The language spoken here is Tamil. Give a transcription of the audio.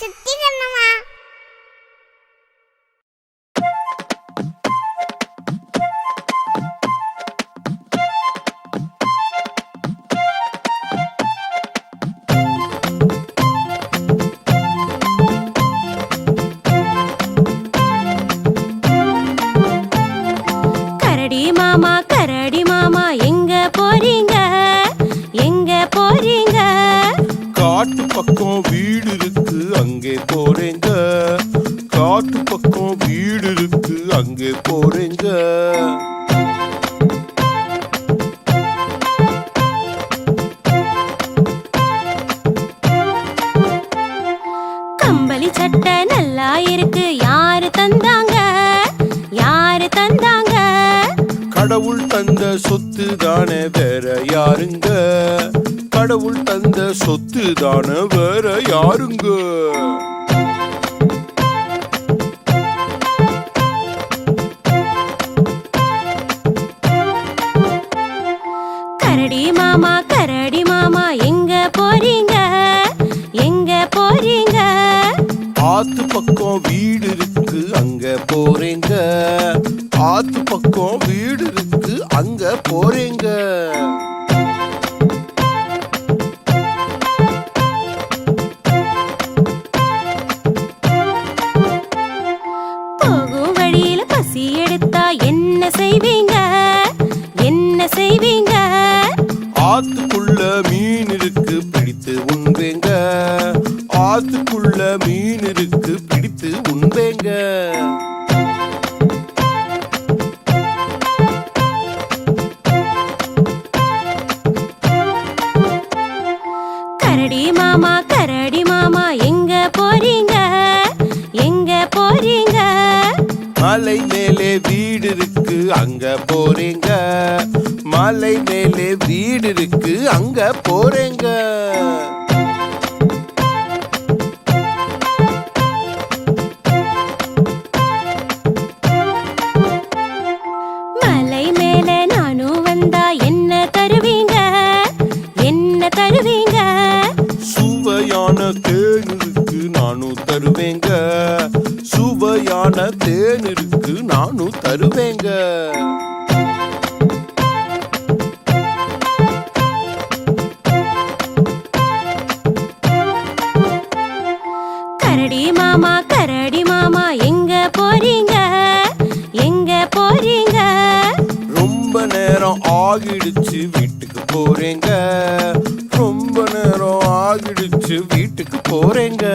சுத்தி கண்ணம்மா. கரடி மாமா எங்க போறீங்க, எங்க போறீங்க? காட்டு பக்கம் வீடு இருக்கு அங்கே போறேங்க. காட்டு பக்கம் வீடு இருக்கு அங்கே போறேங்க. கம்பளி சட்டை நல்லா இருக்கு, யாரு தந்தாங்க, யாரு தந்தாங்க? கடவுள் தந்த சொத்து தானே வேற யாருங்க? கடவுள் தந்த சொத்து தானே வேற யாருங்க? கரடி மாமா எங்க போறீங்க, எங்க போறீங்க? ஆத்து பக்கம் வீடு இருக்கு அங்க போறேங்க. ஆத்து பக்கம் வீடு இருக்கு அங்க போறேங்க. போகும் வழியில பசி எடுத்தா என்ன செய்வீங்க, என்ன செய்வீங்க? ஆத்துக்குள்ள மீன் இருக்கு பிடித்து உண்பேங்க. ஆத்துக்குள்ள மீன் இருக்கு பிடித்து உண்பேங்க. கரடி மாமா எங்க போறீங்க, எங்க போறீங்க? மலை மேலே வீடு இருக்கு அங்க போறேங்க. மலை மேலே வீடு இருக்கு அங்க போறேங்க. மலை மேல நானும் வந்தா என்ன தருவீங்க, என்ன தருவீங்க? சுவையான தேன் இருக்கு நானும் தருவேங்க. சுவையான தேன் இருக்கு நானும் தருவேங்க. கரடி மாமா எங்க போறீங்க, எங்க போறீங்க? ரொம்ப நேரம் ஆகிடுச்சு வீட்டுக்கு போறேங்க. ரொம்ப நேரம் ஆகிடுச்சு வீட்டுக்கு போறேங்க.